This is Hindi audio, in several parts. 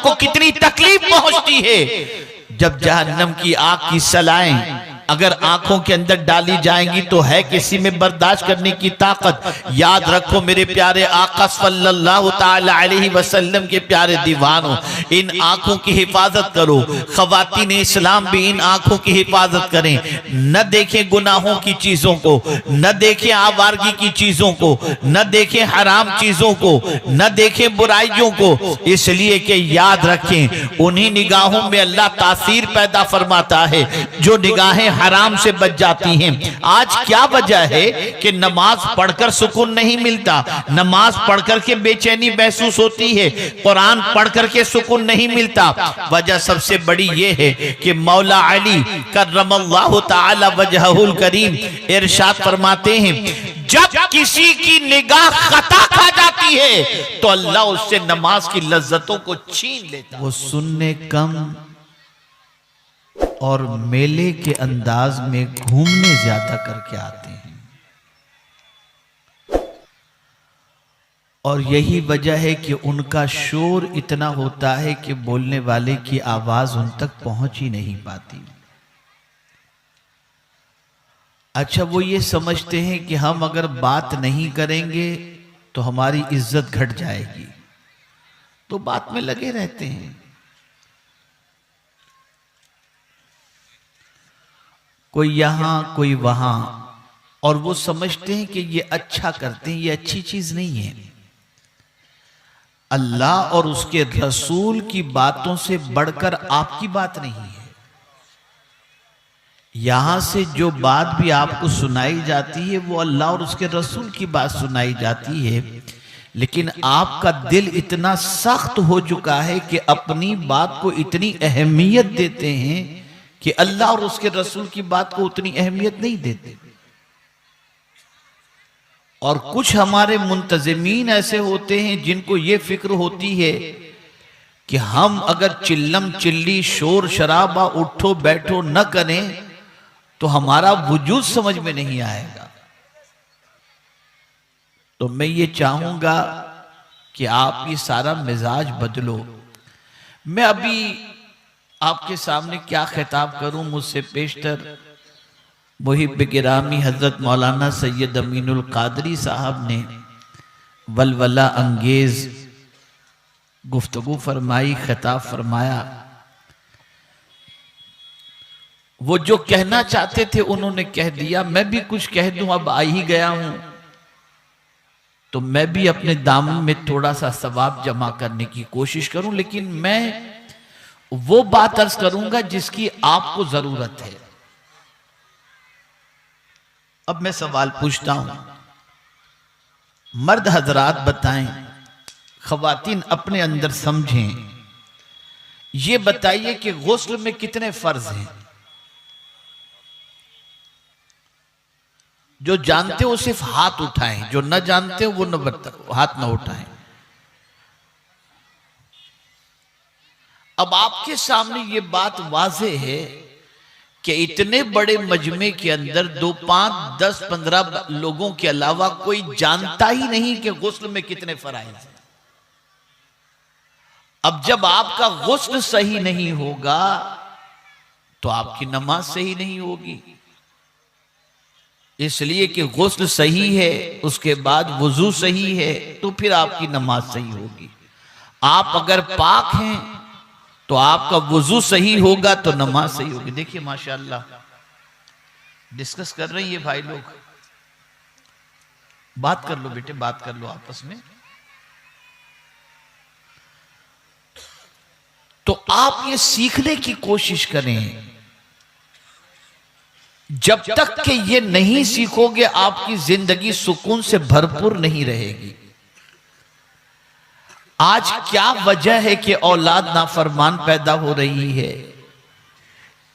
को कितनी तकलीफ पहुंचती है जब जहन्नम की आग की सलाएं अगर आंखों के अंदर डाली जाएंगी तो है किसी में बर्दाश्त करने की ताकत। याद रखो मेरे प्यारे आका सल्लल्लाहु ताला अलैहि वसल्लम के प्यारे दीवानों, इन आंखों की हिफाजत करो। खवातीन इस्लाम भी इन आंखों की हिफाजत करें, न देखें गुनाहों की चीजों को, न देखें आवारगी की चीजों को, न देखें हराम चीजों को, न देखें बुराइयों को, इसलिए कि याद रखें उन्हीं निगाहों में अल्लाह तासीर पैदा फरमाता है जो निगाहें हराम से बच जाती हैं। आज क्या वजह है कि नमाज पढ़कर सुकून नहीं मिलता, नमाज पढ़कर के बेचैनी महसूस होती है, कुरान पढ़कर के सुकून नहीं मिलता। वजह सबसे बड़ी ये है कि मौला अली कर्रमल्लाहु ताला वजहुल करीम इरशाद फरमाते हैं जब किसी की निगाह खता खा जाती है तो अल्लाह उससे नमाज की लज्जतों को छीन लेता। वो सुनने कम और मेले के अंदाज में घूमने ज्यादा करके आते हैं, और यही वजह है कि उनका शोर इतना होता है कि बोलने वाले की आवाज उन तक पहुंच ही नहीं पाती। अच्छा, वो ये समझते हैं कि हम अगर बात नहीं करेंगे तो हमारी इज्जत घट जाएगी, तो बात में लगे रहते हैं। कोई यहां कोई वहां, और वो समझते हैं कि ये अच्छा करते हैं, ये अच्छी चीज नहीं है। अल्लाह और उसके रसूल की बातों से बढ़कर आपकी बात नहीं है। यहां से जो बात भी आपको सुनाई जाती है वो अल्लाह और उसके रसूल की बात सुनाई जाती है, लेकिन आपका दिल इतना सख्त हो चुका है कि अपनी बात को इतनी अहमियत देते हैं कि अल्लाह और उसके रसूल की बात को उतनी अहमियत नहीं देते। और कुछ हमारे मुंतजिमीन ऐसे होते हैं जिनको ये फिक्र होती है कि हम अगर चिल्लम चिल्ली शोर शराबा उठो बैठो न करें तो हमारा वजूद समझ में नहीं आएगा। तो मैं ये चाहूंगा कि आप ये सारा मिजाज बदलो। मैं अभी आपके सामने क्या खिताब करूं, मुझसे पेशतर मुहिब गिरामी हजरत मौलाना सैयद अमीनुल कादरी साहब ने वलवला अंगेज गुफ्तगू फरमाई, खिताब फरमाया। वो जो कहना चाहते थे उन्होंने कह दिया, मैं भी कुछ कह दूं, अब आ ही गया हूं तो मैं भी अपने दामन में थोड़ा सा सवाब जमा करने की कोशिश करूं, लेकिन मैं वो बात अर्ज करूंगा जिसकी आपको जरूरत है। अब मैं सवाल पूछता हूं, मर्द हजरात बताएं, खवातीन अपने अंदर समझें, ये बताइए कि गुस्ल में कितने फर्ज हैं? जो जानते हो सिर्फ हाथ उठाएं, जो न जानते हो वो हाथ न उठाएं। अब आपके सामने ये बात वाज़ेह है कि इतने बड़े मजमे के अंदर 2, 5, 10, 15 लोगों के अलावा कोई जानता ही नहीं कि गुस्ल में कितने फराइज हैं। अब जब आपका गुस्ल सही नहीं होगा तो आपकी नमाज सही नहीं होगी, इसलिए कि गुस्ल सही है, उसके बाद वुजू सही है, तो फिर आपकी नमाज सही होगी। आप अगर पाक हैं तो आपका वुजू सही होगा तो नमाज सही होगी। देखिए माशाअल्लाह डिस्कस कर रही है भाई लोग, बात कर लो बेटे, बात कर लो आपस में। तो आप ये सीखने की कोशिश करें, जब तक कि ये नहीं सीखोगे आपकी जिंदगी सुकून से भरपूर नहीं रहेगी। आज क्या वजह है कि औलाद नाफरमान पैदा हो रही है?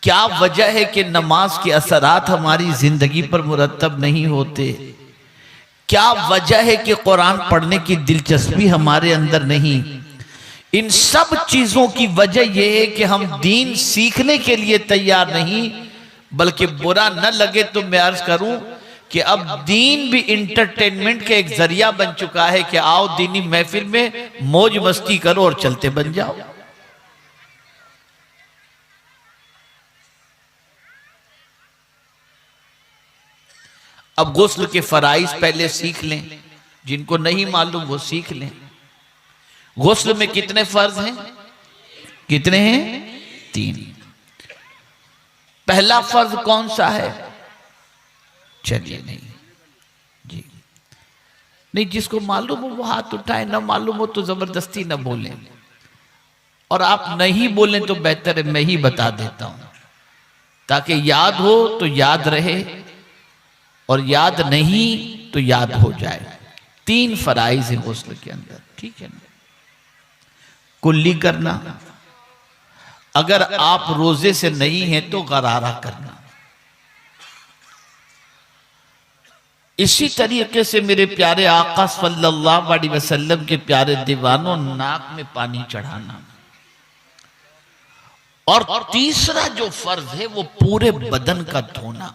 क्या वजह है कि नमाज के असरात हमारी जिंदगी पर मुरतब नहीं होते? क्या वजह है कि कुरान पढ़ने की दिलचस्पी हमारे अंदर नहीं? इन सब चीजों की वजह यह है कि हम दीन सीखने के लिए तैयार नहीं, बल्कि बुरा न लगे तो मैं अर्ज करूं कि अब दीन भी इंटरटेनमेंट का एक जरिया बन चुका है कि आओ दीनी महफिल में मौज मस्ती करो और चलते बन जाओ। अब गुस्ल के फराइज पहले सीख लें, जिनको नहीं मालूम वो सीख लें। गुस्ल में कितने फर्ज हैं? कितने हैं? 3। पहला फर्ज कौन सा है? चलिए नहीं जी, नहीं, जिसको मालूम हो वो हाथ उठाए, ना मालूम हो तो जबरदस्ती ना बोलें, और आप नहीं बोलें तो बेहतर है मैं ही बता देता हूं, ताकि याद हो तो याद रहे और याद नहीं तो याद हो जाए। 3 फराइज है गुस्ल के अंदर, ठीक है ना? कुल्ली करना, अगर आप रोजे से नहीं हैं तो गरारा करना। इसी तरीके से मेरे प्यारे आका सल्लल्लाहु अलैहि वसल्लम के प्यारे दीवानों, नाक में पानी चढ़ाना। और तीसरा जो फर्ज है वो पूरे बदन का धोना।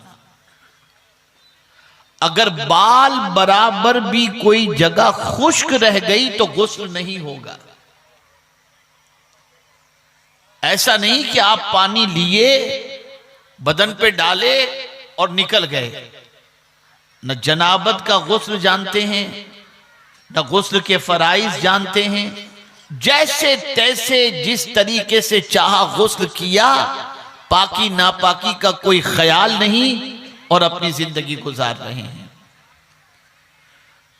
अगर बाल बराबर भी कोई जगह खुश्क रह गई तो गुस्ल नहीं होगा। ऐसा नहीं कि आप पानी लिए, बदन पे डाले और निकल गए। न जनाबत का गुस्ल जानते हैं, न गुस्ल के फराइज जानते हैं। जैसे तैसे जिस तरीके से चाहा गुस्ल किया, पाकी नापाकी का कोई ख्याल नहीं और अपनी जिंदगी गुजार रहे हैं।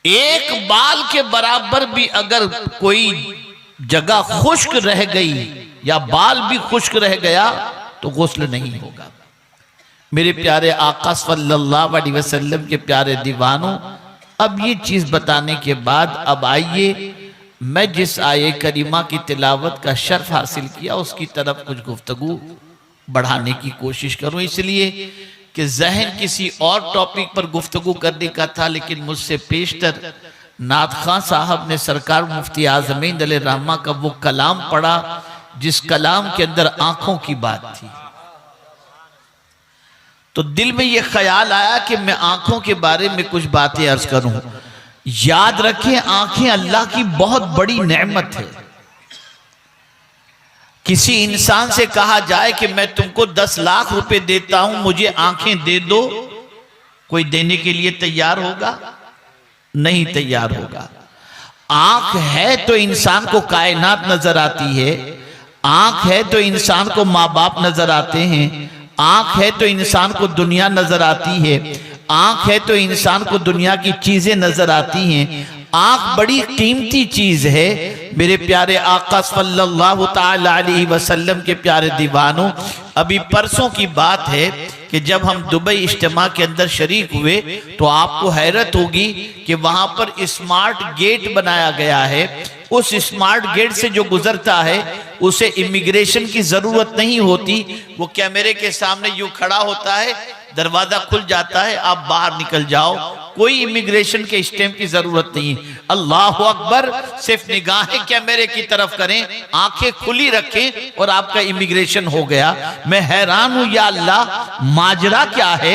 एक बाल के बराबर भी अगर कोई जगह खुश्क रह गई या बाल भी खुश्क रह गया तो गुस्ल नहीं होगा। मेरे प्यारे आका सल्लल्लाहु अलैहि वसल्लम के प्यारे दीवानों, अब ये चीज बताने के बाद अब आइए मैं जिस आये करीमा की तिलावत का शर्फ हासिल किया उसकी तरफ कुछ गुफ्तगू बढ़ाने की कोशिश करूं, इसलिए कि जहन किसी और टॉपिक पर गुफ्तगू करने का था, लेकिन मुझसे पेशतर नाथ खां साहब ने सरकार मुफ्ती आजमीन अलैहि रहमा का वो कलाम पढ़ा जिस कलाम के अंदर आंखों की बात थी। तो दिल में यह ख्याल आया कि मैं आंखों के बारे में कुछ बातें अर्ज करूं। याद रखें, आंखें अल्लाह की बहुत बड़ी नेमत है। किसी इंसान से कहा जाए कि मैं तुमको 10 लाख रुपए देता हूं, मुझे आंखें दे दो, कोई देने के लिए तैयार होगा? नहीं तैयार होगा। आंख है तो इंसान को कायनात नजर आती है, आंख है तो इंसान को माँ बाप नजर आते हैं, आंख है तो इंसान को दुनिया नजर आती है, आंख है तो इंसान को दुनिया की चीजें नजर आती हैं। आंख बड़ी कीमती चीज है। मेरे प्यारे आका सल्लल्लाहु ताला अलैहि वसल्लम के प्यारे दीवानों, अभी परसों की बात है कि जब हम दुबई इज्तिमा के अंदर शरीक हुए तो आपको हैरत होगी कि वहां पर स्मार्ट गेट बनाया गया है। उस स्मार्ट गेट से जो गुजरता है उसे इमिग्रेशन की जरूरत नहीं होती, वो कैमरे के सामने यूं खड़ा होता है, दरवाजा खुल जाता है, आप बाहर निकल जाओ, कोई इमिग्रेशन के स्टैंप की जरूरत नहीं। अल्लाह अकबर, सिर्फ निगाहें कैमरे की तरफ करें, आंखें खुली रखें और आपका इमिग्रेशन हो गया। मैं हैरान हूं, या अल्लाह माजरा क्या है।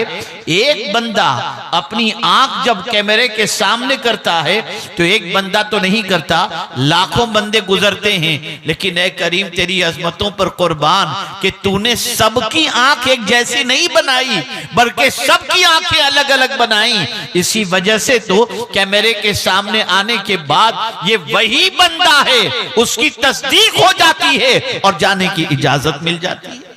एक बंदा अपनी आंख जब कैमरे के सामने करता है तो एक बंदा तो नहीं करता, लाखों बंदे गुजरते हैं, लेकिन ऐ करीम तेरी अजमतों पर कुर्बान कि तूने सबकी आंख एक जैसी नहीं बनाई, बल्कि सबकी आंखें अलग अलग बनाई। इसी वजह से तो कैमरे के सामने आने के बाद ये वही बंदा है, उसकी तस्दीक हो जाती है और जाने की इजाजत मिल जाती है।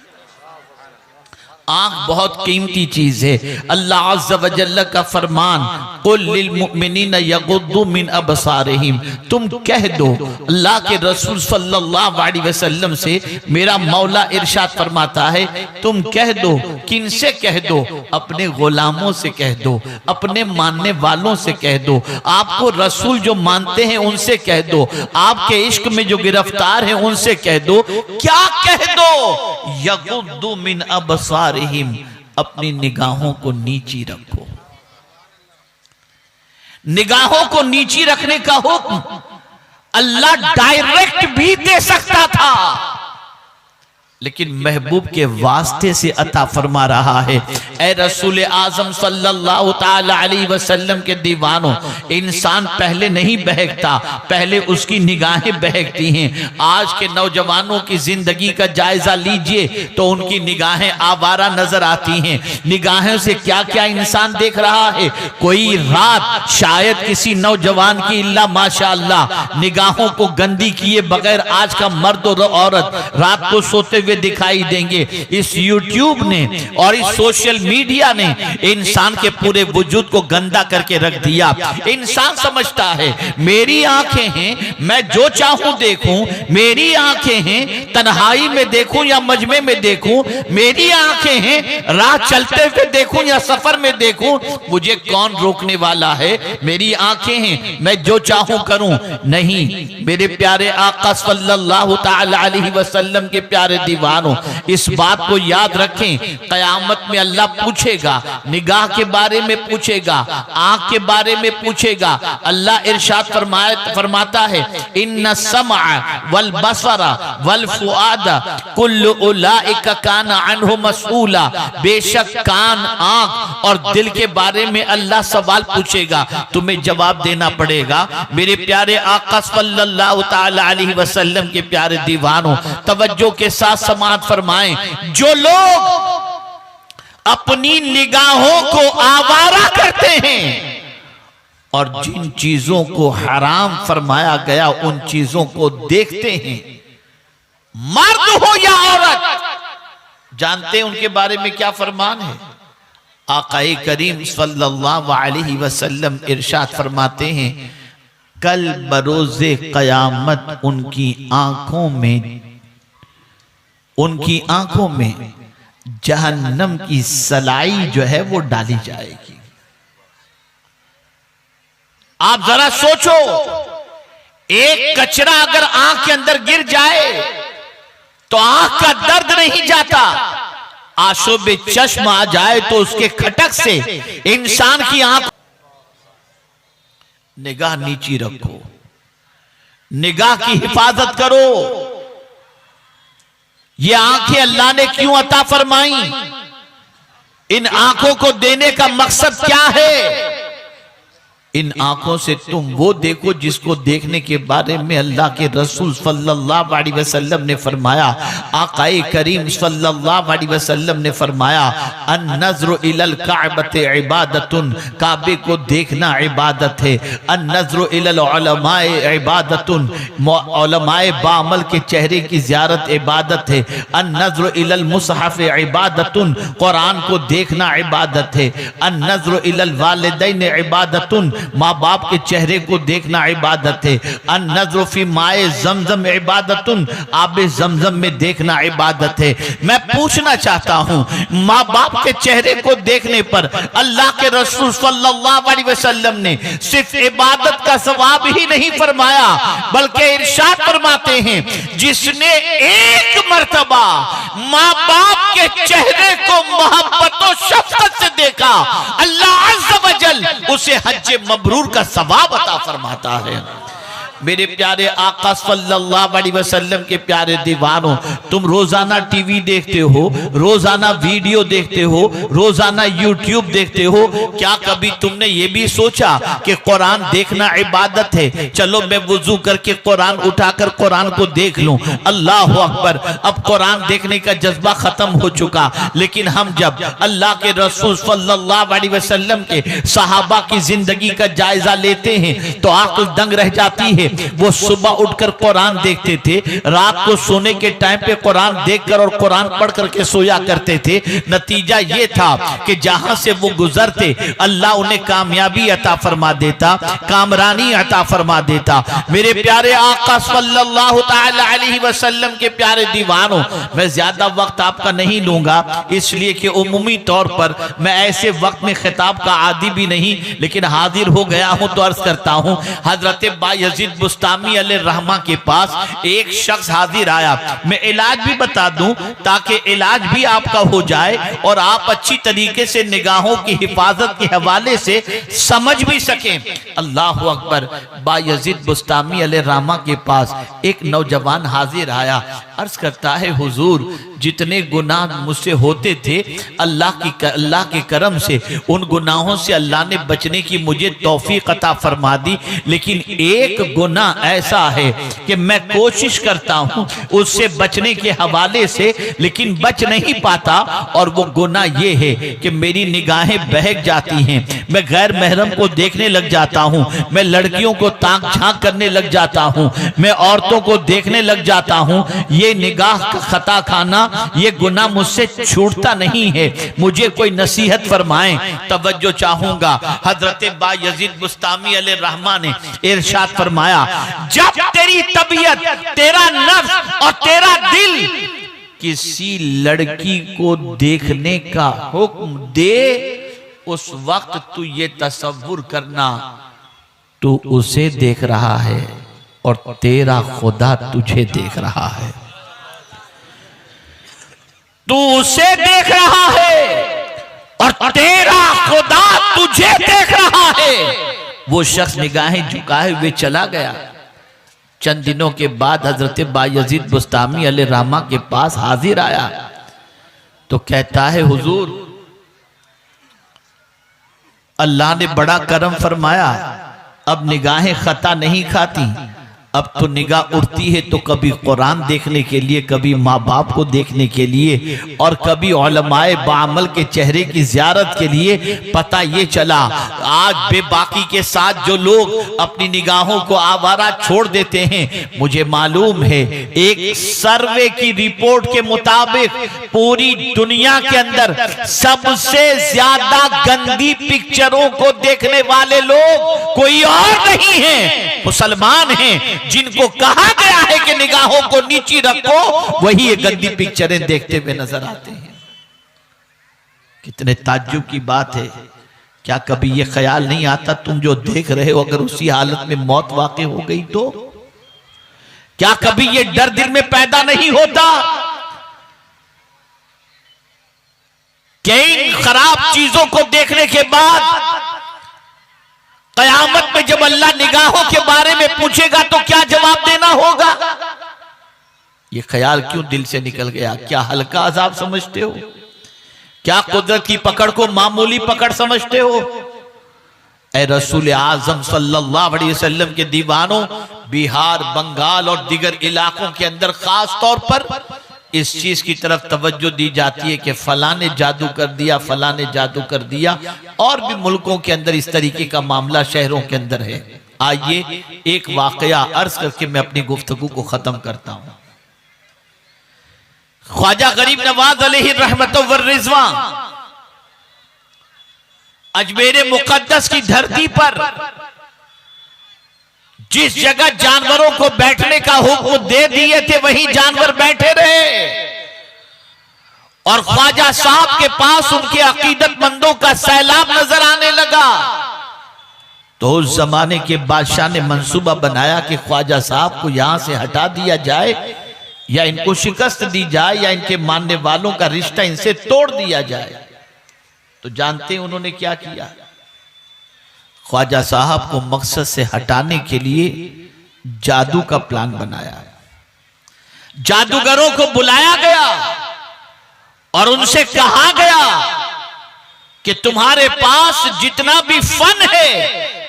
आंख बहुत कीमती चीज है। अल्लाह अज़्ज़ व जल्ल का फरमान, कुल लिल मुमिनीन यगुद्दू मिन अबसारिहिम, तुम कह दो, अल्लाह के रसूल सल्लल्लाहु अलैहि वसल्लम से मेरा मौला इरशाद फरमाता है, तुम कह दो, किनसे कह दो? अपने गुलामों से कह दो, अपने मानने वालों से कह दो, आपको रसूल जो मानते हैं उनसे कह दो, आपके इश्क में जो गिरफ्तार हैं उनसे कह दो। क्या कह दो? यगुद्दू मिन अबसार, अपनी निगाहों को नीची रखो। निगाहों को नीची रखने का हुक्म अल्लाह डायरेक्ट भी दे सकता था, लेकिन महबूब के वास्ते से अता फरमा रहा है। ए रसूल आजम सल्लल्लाहु ताला अलैहि वसल्लम के दीवानों, इंसान पहले नहीं बहकता, पहले उसकी निगाहें बहकती हैं। आज के नौजवानों की जिंदगी का जायजा लीजिए तो उनकी निगाहें आवारा नजर आती हैं। निगाहों से क्या क्या इंसान देख रहा है। कोई रात शायद किसी नौजवान की इल्ला माशाअल्लाह निगाहों को गंदी किए बगैर आज का मर्द और औरत रात को सोते हुए दिखाई देंगे। इस यूट्यूब ने और इस सोशल मीडिया ने इंसान के पूरे वजूद को गंदा करके रख दिया। इंसान समझता है मेरी आंखें हैं, मैं जो चाहूं देखूं, मेरी आंखें हैं, तन्हाई में देखूं या मजमे में देखूं, मेरी आंखें हैं, राह चलते हुए देखूं या सफर में देखूं, मुझे कौन रोकने वाला है। मेरी आंखें हैं, मैं जो चाहूं करूं। नहीं, मेरे प्यारे आका सल्लल्लाहु ताला अलैहि वसल्लम के प्यारे दीवानों, इस बात को याद रखें। कयामत में अल्लाह पूछेगा, निगाह के बारे में पूछेगा, आंख के बारे में पूछेगा। अल्लाह इरशाद फरमाता है इन्ना समा वल बसरा वल फुआदा कुल्लु उलाइका काना अन्हु मसऊला। बेशक कान, आंख और दिल के बारे में अल्लाह सवाल पूछेगा, तुम्हें जवाब देना पड़ेगा। मेरे प्यारे आका सल्लल्लाहु ताला अलैहि वसल्लम के प्यारे दीवानों, तवज्जो के साथ समाअत फरमाएं। जो लोग अपनी निगाहों को आवारा करते हैं और जिन चीजों को हराम फरमाया गया उन चीजों को देखते हैं, मर्द हो या औरत, जानते हैं उनके बारे में क्या फरमान है। आकाए करीम सल्लल्लाहु अलैहि वसल्लम इरशाद फरमाते हैं कल बरोज़े क़यामत उनकी आंखों में जहन्नम की सलाई जो है वो डाली जाएगी। आप जरा सोचो, एक कचरा अगर आंख के अंदर गिर जाए तो आंख का दर्द नहीं जाता, आशोबे चश्म आ जाए तो उसके खटक से इंसान की आंख। निगाह नीची रखो, निगाह की हिफाजत करो। ये आंखें अल्लाह ने क्यों अता फरमाई? इन आंखों को देने का मकसद क्या है? इन आंखों से तुम वो देखो जिसको देखने के बारे में अल्लाह के रसूल सल्लल्लाहु अलैहि वसल्लम ने फरमाया। आकाए करीम सल्लल्लाहु अलैहि वसल्लम ने फरमाया अन नज़्रु इलल काबते इबादतुन, काबे को देखना इबादत है। अन नज़्रु इलल उलमाए इबादतुन, उलमाए बामल के चेहरे की ज़ियारत इबादत है। अन नज़्रु इलल मुसहफ़ इबादतुन, कुरान को देखना इबादत है। अन नज़्रु इलल वालिदैन इबादतुन, माँ बाप के चेहरे को देखना इबादत है। अन नज़्रु फी माए जमजम इबादतुन, आबे जमजम में देखना इबादत है। मैं पूछना चाहता हूँ, माँ बाप के चेहरे को देखने पर अल्लाह के रसूल सल्लल्लाहु अलैहि वसल्लम ने सिर्फ इबादत का सवाब ही नहीं फरमाया, बल्कि इरशाद फरमाते हैं जिसने एक मर्तबा माँ बाप के चेहरे को मोहब्बत और शफ़क़त से देखा, अल्लाह अज़्ज़ व जल उसे हज्ज मबरूर का सवाब अता फरमाता है। मेरे प्यारे आका सल्लल्लाहु अलैहि वसल्लम के प्यारे दीवानों, तुम रोजाना टीवी देखते हो, रोजाना वीडियो देखते हो, रोजाना यूट्यूब देखते हो। क्या कभी तुमने ये भी सोचा कि कुरान देखना इबादत है? चलो मैं वुजू करके कुरान उठाकर कुरान को देख लूं। अल्लाह अकबर, अब कुरान देखने का जज्बा खत्म हो चुका। लेकिन हम जब अल्लाह के रसूल सल्लल्लाहु अलैहि वसल्लम के सहाबा की जिंदगी का जायजा लेते हैं तो आंख दंग रह जाती है। वो सुबह उठकर कुरान देखते थे, रात को सोने के टाइम पे कुरान देखकर और कुरान पढ़ करके सोया करते थे। नतीजा ये था कि जहां से वो गुजरते अल्लाह उन्हें कामयाबी अता फरमा देता, कामरानी अता फरमा देता। मेरे प्यारे आका सल्लल्लाहु ताला अलैहि वसल्लम के प्यारे दीवानों, मैं ज्यादा वक्त आपका नहीं लूंगा, इसलिए कि उमूमी तौर पर मैं ऐसे वक्त में खिताब का आदी भी नहीं, लेकिन हाजिर हो गया हूं तो अर्ज करता हूं। हजरत बायजीद बुस्तामी अलैहिर्रहमा के पास एक शख्स हाजिर आया। मैं इलाज भी बता दूं ताकि इलाज भी आपका हो जाए और आप अच्छी तरीके से निगाहों की हिफाजत के हवाले से समझ भी सकें। अल्लाह अकबर। बायजीद बुस्तामी अलैहिर्रहमा के पास एक नौजवान हाजिर आया, अर्ज करता है हुजूर जितने गुनाह मुझसे होते थे अल्लाह के करम से उन गुनाहों से अल्लाह ने बचने की मुझे तौफीक अता फरमा दी, लेकिन एक गुनाह ऐसा है कि मैं कोशिश करता हूं उससे बचने के हवाले से लेकिन बच नहीं पाता, और वो गुनाह ये है कि मेरी निगाहें बहक जाती हैं, मैं गैर महरम को देखने लग जाता हूं, मैं लड़कियों को ताक झांक करने लग जाता हूं, मैं औरतों को देखने लग जाता हूं। ये निगाह का खता खाना, ये गुनाह मुझसे छूटता नहीं है, मुझे कोई नसीहत फरमाएं। तवज्जो चाहूंगा, हजरत बायजीद बुस्तामी अलैहिर्रहमा ने इरशाद फरमाया, जब तेरी तबीयत, तेरा नफ्स और तेरा दिल किसी लड़की को देखने का हुक्म दे, उस वक्त तू ये तसव्वुर करना तू उसे देख रहा है और तेरा खुदा तुझे देख रहा है। तू उसे देख रहा है और तेरा खुदा तुझे देख रहा है। वो शख्स निगाहें झुकाए हुए चला गया। चंद दिनों के बाद हजरत बायजीद बुस्तामी अलैहिर्रहमा के पास हाजिर आया तो कहता है हुजूर अल्लाह ने बड़ा करम फरमाया, अब निगाहें खता नहीं खाती, अब तो निगाह उठती है तो कभी कुरान देखने के लिए, कभी माँ बाप को देखने के लिए और कभी उलमाए बामल के चेहरे की ज़ियारत के लिए। पता ये चला आज बेबाकी के साथ जो लोग अपनी निगाहों को आवारा छोड़ देते हैं, मुझे मालूम है एक सर्वे की रिपोर्ट के मुताबिक पूरी दुनिया के अंदर सबसे ज्यादा गंदी पिक्चरों को देखने वाले लोग कोई और नहीं है, मुसलमान हैं। जिनको कहा गया है कि निगाहों को नीची रखो, वही ये गंदी पिक्चरें देखते हुए नजर आते हैं। कितने ताज्जुब की बात है। क्या कभी ये ख्याल नहीं आता तुम जो देख रहे हो अगर उसी हालत में मौत वाक़ई हो गई तो? क्या कभी ये डर दिल में पैदा नहीं होता कि इन खराब चीजों को देखने के बाद कयामत में जब अल्लाह निगाहों के बारे में पूछेगा तो क्या जवाब देना होगा? ये ख्याल क्यों दिल से निकल गया? क्या हल्का अजाब समझते हो? क्या कुदरत की पकड़ को मामूली पकड़ समझते हो? ए रसूल आजम सल्लल्लाहु अलैहि वसल्लम के दीवानों, बिहार, बंगाल और दीगर इलाकों के अंदर खास तौर पर इस चीज की तरफ तवज्जो दी जाती है कि फलां ने जादू कर दिया, फलां ने जादू कर दिया, और भी मुल्कों के अंदर इस तरीके का मामला शहरों के अंदर है। आइए एक वाकया अर्ज करके मैं अपनी गुफ्तगू को खत्म करता हूं। ख्वाजा गरीब नवाज अलैहि रहमत व रिजवां अजमेर मुकद्दस की धरती पर जिस जगह जानवरों को बैठने का हुक्म दे दिए थे वहीं जानवर बैठे रहे, और ख्वाजा साहब के पास उनके अकीदतमंदों का सैलाब नजर आने लगा। तो उस जमाने के बादशाह ने मंसूबा बनाया कि ख्वाजा साहब को यहां से हटा दिया जाए या इनको शिकस्त दी जाए या इनके मानने वालों का रिश्ता इनसे तोड़ दिया जाए। तो जानते हैं उन्होंने क्या किया? ख्वाजा साहब को मकसद से हटाने के लिए जादू का प्लान बनाया। जादूगरों को बुलाया गया और उनसे कहा गया कि तुम्हारे पास जितना भी फन है,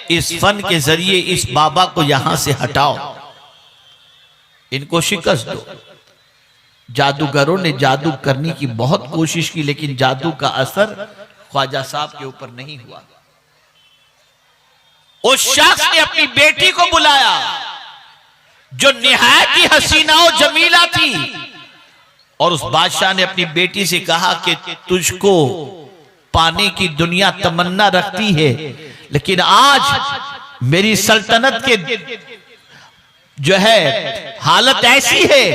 इस फन के जरिए इस बाबा को यहां से हटाओ, इनको शिकस्त दो। जादूगरों ने जादू करने की बहुत कोशिश की, लेकिन जादू का असर ख्वाजा साहब के ऊपर नहीं हुआ। उस शख्स ने अपनी बेटी को बुलाया जो निहायत ही हसीना और जमीला थी, और उस बादशाह ने अपनी बेटी से कहा कि तुझको पाने की दुनिया तमन्ना रखती है, लेकिन आज मेरी सल्तनत के जो है हालत ऐसी है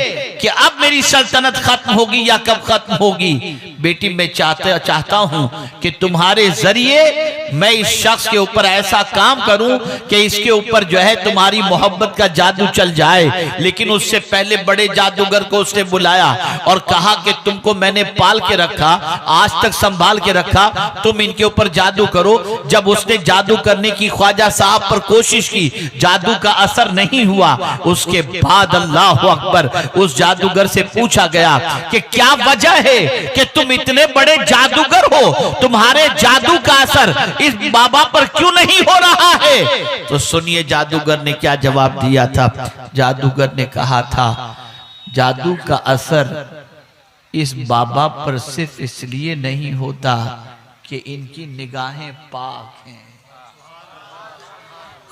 कि अब मेरी सल्तनत खत्म होगी या कब खत्म होगी। बेटी मैं चाहता हूं कि तुम्हारे जरिए मैं इस शख्स के ऊपर ऐसा काम करूं कि इसके ऊपर जो है तुम्हारी मोहब्बत का जादू चल जाए। लेकिन उससे पहले बड़े जादूगर को उसने बुलाया और कहा कि तुमको मैंने पाल के रखा, आज तक संभाल के रखा, तुम इनके ऊपर जादू करो। जब उसने जादू करने की ख्वाजा साहब पर कोशिश की, जादू का असर नहीं हुआ। उसके बाद अल्लाह अकबर, उस जादूगर से पूछा गया कि क्या वजह है कि तुम इतने बड़े जादूगर हो, तुम्हारे जादू का असर इस बाबा पर क्यों नहीं हो रहा है? तो सुनिए जादूगर ने क्या जवाब दिया था। जादूगर ने कहा था जादू का असर इस बाबा पर सिर्फ इसलिए नहीं होता कि इनकी निगाहें पाक हैं।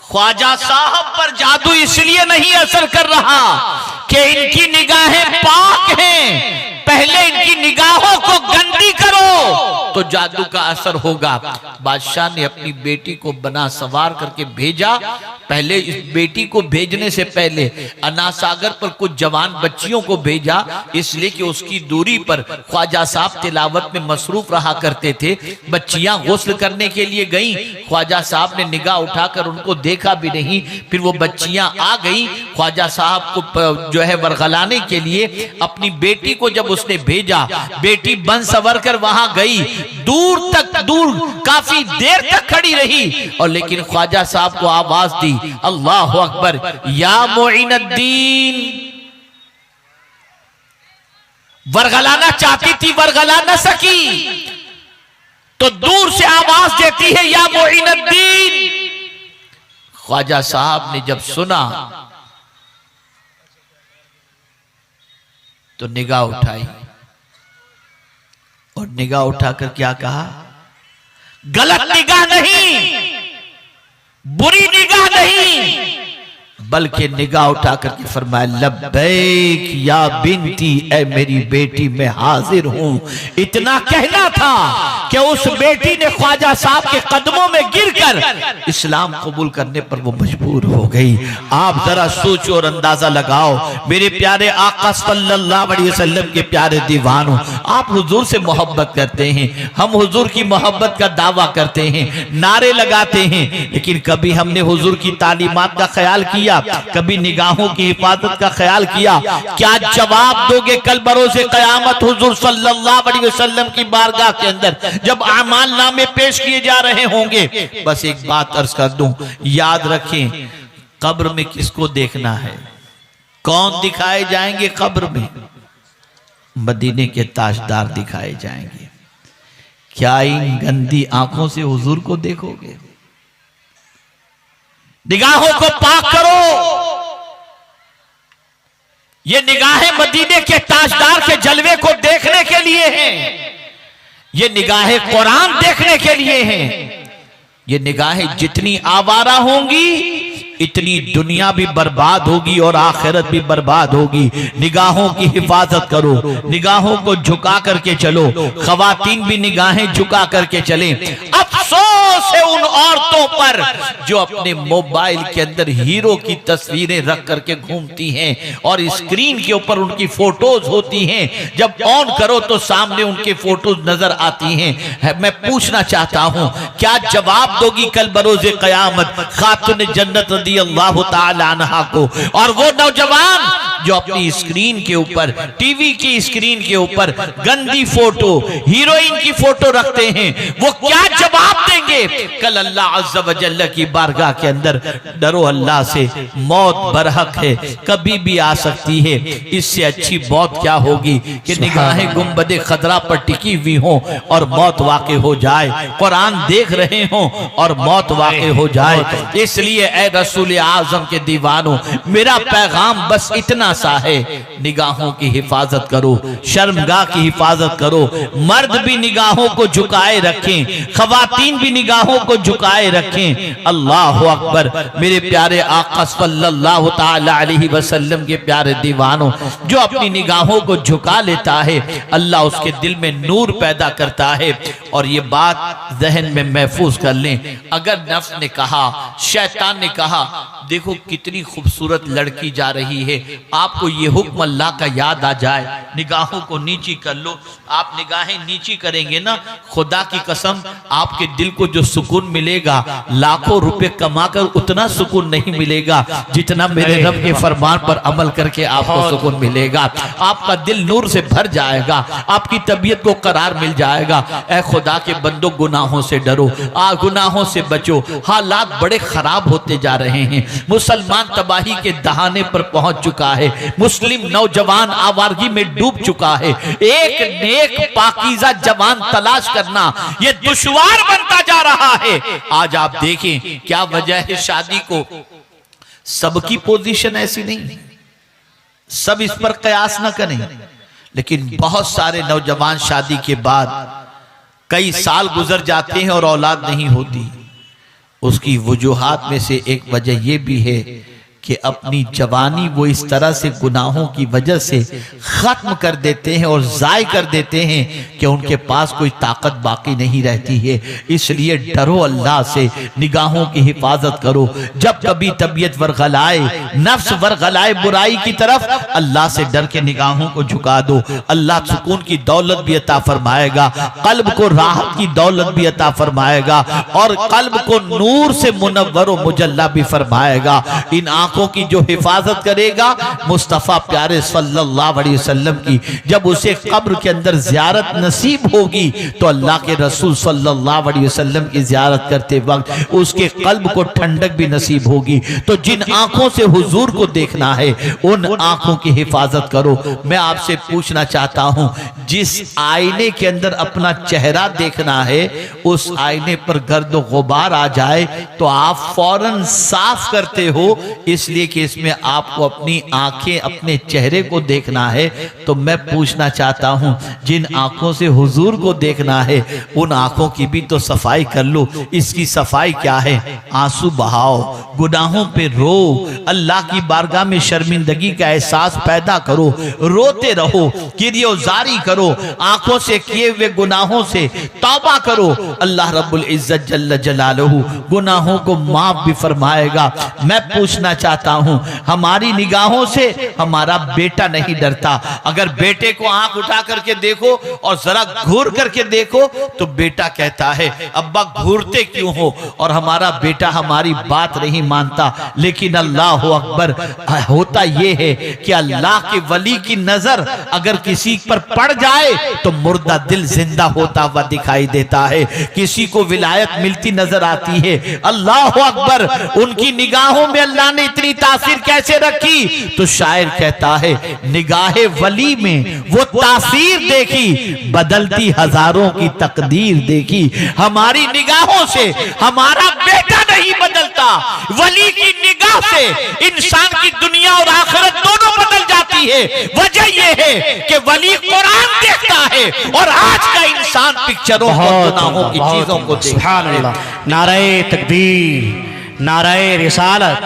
ख्वाजा साहब पर जादू इसलिए नहीं असर कर रहा कि इनकी निगाहें पाक हैं। पहले इनकी निगाहों को गंदी करो तो जादू का असर होगा। बादशाह ने अपनी बेटी को बना सवार करके भेजा। पहले इस बेटी को भेजने से पहले अनासागर पर कुछ जवान बच्चियों को भेजा, इसलिए कि उसकी दूरी पर ख्वाजा साहब तिलावत में मसरूफ रहा करते थे। बच्चियां गुस्ल करने के लिए गईं, ख्वाजा साहब ने निगाह उठाकर उनको देखा भी नहीं। फिर वो बच्चियां आ गईं, ख्वाजा साहब को जो है वरगलाने के लिए अपनी बेटी को जब उसने भेजा, बेटी बन सवर कर वहां गई, दूर काफी देर तक खड़ी रही और लेकिन ख्वाजा साहब को आवाज दी, अल्लाह अकबर, या मोइनुद्दीन। वरगलाना चाहती थी, वरगला न सकी, तो दूर से आवाज देती है, या मोइनुद्दीन। ख्वाजा साहब ने जब सुना तो निगाह उठाई और निगाह उठाकर क्या कहा, गलत निगाह नहीं, बुरी निगाह नहीं, बल्कि निगाह उठा करके फरमाया, लब्बैक या बिनती, ए मेरी बेटी मैं हाजिर हूं। इतना कहना था कि उस बेटी ने ख्वाजा साहब के कदमों में गिरकर इस्लाम कबूल करने पर वो मजबूर हो गई। आप जरा सोचो और अंदाजा लगाओ, मेरे प्यारे आका सल्लल्लाहु अलैहि वसल्लम के प्यारे दीवानों, आप हुजूर से मोहब्बत करते हैं, हम हुजूर की मोहब्बत का दावा करते हैं, नारे लगाते हैं, लेकिन कभी हमने हुजूर की तालीमात का ख्याल किया? कभी निगाहों की हिफाजत का ख्याल किया? क्या जवाब दोगे कल बरोज़े क़यामत हुजूर सल्लल्लाहु अलैहि वसल्लम की बारगाह के अंदर जब आमाल नामे पेश किए जा रहे होंगे? बस एक बात अर्ज कर दूं, याद रखें, कब्र में किसको देखना है? कौन दिखाए जाएंगे कब्र में? मदीने के ताजदार दिखाए जाएंगे। क्या इन गंदी आंखों से हुजूर को देखोगे? निगाहों को पाक करो। ये निगाहें मदीने के ताजदार के जलवे को देखने के लिए हैं। ये निगाहें कुरान देखने के लिए हैं। ये निगाहें जितनी आवारा होंगी इतनी दुनिया भी बर्बाद होगी और आखिरत भी बर्बाद होगी। निगाहों की हिफाजत करो, निगाहों को झुका करके चलो, खवातीन भी निगाहें झुका करके चलें। अफसोस है उन औरतों पर जो अपने मोबाइल के अंदर हीरो की तस्वीरें रख करके घूमती हैं और स्क्रीन के ऊपर उनकी फोटोज होती हैं। जब ऑन करो तो सामने उनके फोटोज नजर आती हैं। मैं पूछना चाहता हूं, क्या जवाब दोगी कल बरोज़े क़यामत खातून जन्नत अल्लाह ताला अन्हा को? और वो नौजवान जो अपनी स्क्रीन के ऊपर, टीवी की स्क्रीन के ऊपर गंदी फोटो, हीरोइन की फोटो रखते हैं, वो क्या जवाब देंगे कल अल्लाह अज़्ज़ा व जल्ल की बारगाह के अंदर? डरो अल्लाह से, मौत बरहक है, कभी भी आ सकती है। इससे अच्छी मौत क्या होगी कि निगाहें गुंबदे खतरा पर टिकी हुई हों और मौत वाक़े हो जाए, कुरान देख रहे हों और मौत वाक़े हो जाए। इसलिए ए रसूल आज़म के दीवानों, मेरा पैगाम बस इतना सा है, निगाहों की हिफाजत करो, शर्मगाह की हिफाजत करो। मर्द भी निगाहों को झुकाए रखें, खवा खवातीन भी निगाहों को झुकाए रखें। अल्लाह अकबर। मेरे प्यारे आका सल्लल्लाहु तआला अलैहि वसल्लम के प्यारे दीवानों, जो अपनी निगाहों को झुका लेता है अल्लाह उसके दिल में नूर पैदा करता है। और ये बात जहन में महफूज कर लें, अगर नफ्स ने कहा, शैतान ने कहा, देखो कितनी खूबसूरत लड़की जा रही है, आपको ये हुक्म अल्लाह का याद आ जाए, निगाहों को नीची कर लो। आप निगाहें नीची करेंगे ना, खुदा की कसम आपके दिल को जो सुकून मिलेगा, लाखों रुपए कमाकर उतना सुकून नहीं मिलेगा जितना मेरे रब के फरमान पर अमल करके आपको सुकून मिलेगा। आपका दिल नूर से भर जाएगा, आपकी तबीयत को करार मिल जाएगा। ऐ खुदा के बंदो, गुनाहों से डरो, गुनाहों से बचो। हालात बड़े खराब होते जा रहे हैं, मुसलमान तबाही के दहाने पर पहुंच चुका है, मुस्लिम नौजवान आवारगी में डूब चुका है। एक नेक पाकीज़ा जवान तलाश करना ये दुश्वार बनता जा रहा है। आज आप देखें क्या वजह है शादी को। सबकी पोजीशन ऐसी नहीं, सब इस पर कयास न करें, लेकिन बहुत सारे नौजवान शादी के बाद कई साल गुजर जाते हैं और औलाद नहीं होती। उसकी वजूहात में से एक वजह यह भी है कि अपनी जवानी वो इस तरह से गुनाहों की वजह से खत्म कर देते हैं और ज़ाय कर देते हैं कि उनके पास कोई ताकत बाकी नहीं रहती है। इसलिए डरो अल्लाह से, निगाहों की हिफाजत करो। जब कभी तबीयत वर्गलाए, नफ्स वर्गलाए बुराई की तरफ, अल्लाह से डर के निगाहों को झुका दो। अल्लाह सुकून की दौलत भी अता फरमाएगा, कल्ब को राहत की दौलत भी अता फरमाएगा और कल्ब को नूर से मुनव्वर व मुजल्ला भी फरमाएगा। इन आंखों की जो हिफाजत करेगा, मुस्तफा प्यारे सल्लल्लाहु अलैहि वसल्लम की जब उसे कब्र के अंदर ज़ियारत नसीब होगी तो अल्लाह के रसूल सल्लल्लाहु अलैहि वसल्लम की ज़ियारत करते वक्त उसके कल्ब को ठंडक भी नसीब होगी। तो जिन आंखों से हुजूर को देखना है उन आंखों की हिफाजत करो। मैं आपसे पूछना चाहता हूं, जिस आईने के अंदर अपना चेहरा देखना है उस आईने पर गर्द गुबार आ जाए तो आप फौरन साफ करते हो, इसलिए कि इसमें आपको अपनी आंखें, अपने चेहरे को देखना है। तो मैं पूछना चाहता हूं, जिन आंखों से हुजूर को देखना है उन आंखों की भी तो सफाई कर लो। इसकी सफाई क्या है? आंसू बहाओ, गुनाहों पे रो, अल्लाह की बारगाह में शर्मिंदगी का एहसास पैदा करो, रोते रहो, किरियोजारी करो, आंखों से किए हुए गुनाहों से तौबा करो। अल्लाह रब्बुल इज्जत जल्ल जलालहू गुनाहों को माफ भी फरमाएगा। मैं पूछना चाहता हूं, हमारी निगाहों से हमारा बेटा नहीं डरता। अगर बेटे को आंख उठा करके देखो और जरा घूर करके देखो तो बेटा कहता है अब्बा घूरते क्यों हो, और हमारा बेटा हमारी बात नहीं मानता। लेकिन अल्लाह अकबर, होता यह है कि अल्लाह के वली की नजर अगर किसी पर पड़ जाए तो मुर्दा दिल जिंदा होता हुआ दिखाई देता है, किसी को विलायत मिलती नजर आती है। अल्लाह अकबर, उनकी निगाहों में अल्लाह ने इतनी तासीर कैसे रखी? तो शायर कहता है निगाहे वली में वो तासीर देखी, बदलती हजारों की तकदीर देखी। हमारी निगाहों से हमारा बेटा नहीं बदलता, वली की निगाह से इंसान की दुनिया और आखिरत दोनों बदल जाती है। वजह यह है कि वली कुरान देखता है और आज का इंसान पिक्चरों और गुनाहों की चीजों को देखता है। नारे तकबीर, नाराए रिसालत,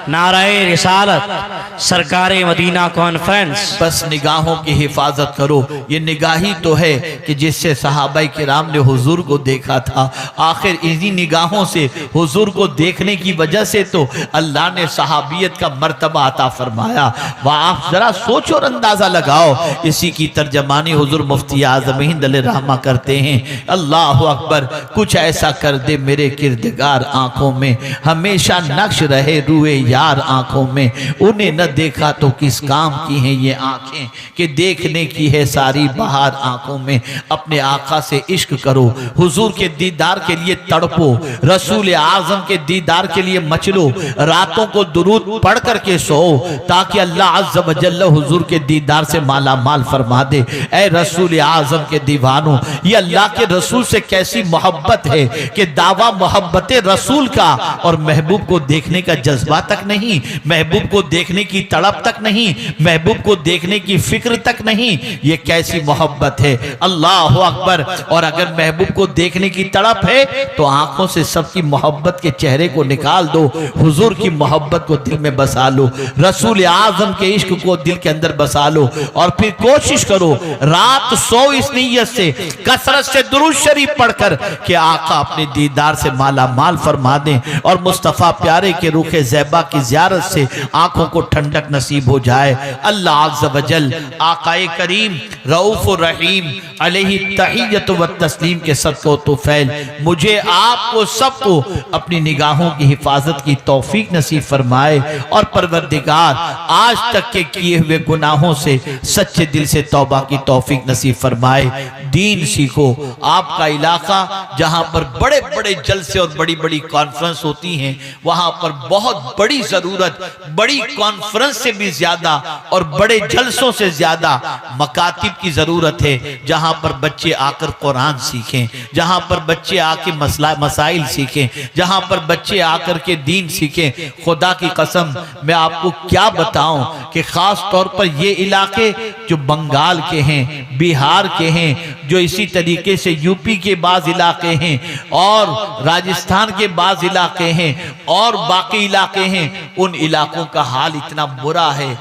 नाराए रिसालत, सरकारे मदीना कॉन्फ्रेंस। बस निगाहों की हिफाजत करो। ये निगाही तो है कि जिससे सहाबाई किराम ने हुजूर को देखा था। आखिर इन्हीं निगाहों से हुजूर को देखने की वजह से तो अल्लाह ने सहाबियत का मर्तबा अता फरमाया। वह आप जरा सोचो और अंदाजा लगाओ। इसी की तर्जमानी हुजूर मुफ्ती आज़म हिंद अलैहिर्रहमा करते हैं, अल्लाह अकबर, कुछ ऐसा कर दे मेरे किरदगार आंखों में, हमेशा नक्श रहे रूए यार आंखों में। उन्हें न देखा तो किस काम की हैं ये आंखें कि देखने की है सारी बहार आंखों में। अपने आका से इश्क करो, हुजूर के दीदार के लिए तड़पो, रसूल आजम के दीदार के लिए मचलो, रातों को दुरूद पढ़ करके सो ताकि अल्लाह अज़्ज़ व जल्ल हुजूर के दीदार से माला माल फरमा दे। ऐ रसूल आजम के दीवानों, ये अल्लाह के रसूल से कैसी मोहब्बत है कि दावा मोहब्बत रसूल का और महबूब को देखने का जज्बा तक नहीं, महबूब को देखने की तड़प तक नहीं, महबूब को देखने की फिक्र तक नहीं। ये कैसी मोहब्बत है, अल्लाह अकबर। और अगर महबूब को देखने की तड़प है तो आंखों से सबकी मोहब्बत के चेहरे को निकाल दो, हुजूर की मोहब्बत को दिल में बसा लो, रसूल आजम के इश्क को दिल के अंदर बसा लो। और फिर कोशिश करो रात सो इस नीयत से, कसरत से दुरूद शरीफ पढ़कर कि आका अपने दीदार से माला माल फरमा दें और मुस्तफ़ा प्यारे के रूखे ज़ैबा की ज़ियारत से आंखों को ठंडक नसीब हो जाए। अल्लाह अज़्ज़ व जल आकाए करीम रऊफ़ रहीम अलैहि तहियत व तस्लीम के सदक़ो तुफ़ैल मुझे आपको सबको अपनी निगाहों की हिफाजत की तौफीक नसीब फरमाए। और परवरदिगार आज तक के किए हुए गुनाहों से सच्चे दिल से तौबा की तौफीक नसीब फरमाए। दीन सीखो। आपका इलाका जहां पर बड़े बड़े जलसे और बड़ी बड़ी कॉन्फ्रेंस होती हैं, वहां पर बहुत बड़ी जरूरत, बड़ी कॉन्फ्रेंस से भी ज्यादा और बड़े जलसों से ज्यादा मकातिब की जरूरत है, जहां पर बच्चे आकर कुरान सीखें, जहां पर बच्चे आके मसाइल सीखें, जहां पर बच्चे आकर के दीन सीखें। खुदा की कसम मैं आपको क्या बताऊं कि खास तौर पर ये इलाके जो बंगाल के हैं, बिहार के हैं, जो इसी तरीके से यूपी के बाज इलाके हैं और राजस्थान के बाज इलाके हैं और बाकी इलाके हैं, उन इलाकों का हाल इतना बुरा है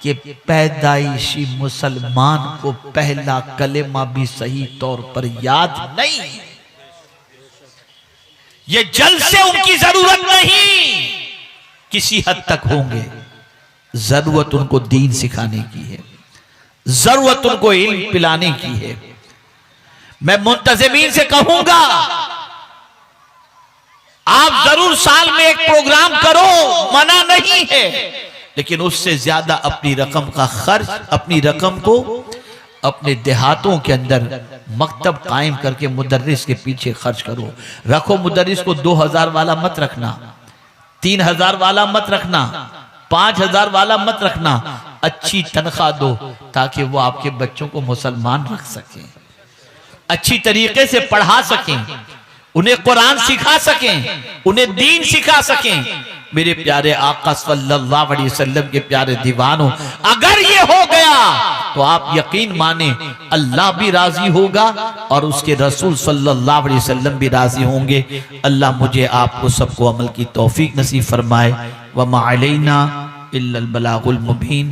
कि पैदाइशी मुसलमान को पहला कलेमा भी सही तौर पर याद नहीं। ये जलसे उनकी जरूरत नहीं, किसी हद तक होंगे। जरूरत उनको दीन सिखाने की है, जरूरत उनको इल्म पिलाने की है। मैं मुंतजिमीन से कहूंगा आप जरूर साल में एक प्रोग्राम करो, मना नहीं है, लेकिन उससे ज्यादा अपनी रकम का खर्च, अपनी रकम को अपने देहातों के अंदर मकतब कायम करके मुदर्रिस के पीछे खर्च करो। रखो मुदर्रिस को 2000 वाला मत रखना, 3000 वाला मत रखना, 5000 वाला मत रखना। अच्छी तनख्वाह दो ताकि वो आपके बच्चों को मुसलमान रख सकें, अच्छी तरीके से पढ़ा सकें, उन्हें कुरान सिखा सकें, उन्हें दीन सिखा सकें। मेरे प्यारे आका सल्लल्लाहु अलैहि वसल्लम के प्यारे दीवानों, अगर ये हो गया तो आप यकीन माने अल्लाह भी राजी होगा और उसके रसूल सल्लल्लाहु अलैहि वसल्लम भी राजी होंगे। अल्लाह मुझे आपको सबको अमल की तौफीक नसीब फरमाए। व मा अलैना इल्लल बलागुल मुबीन।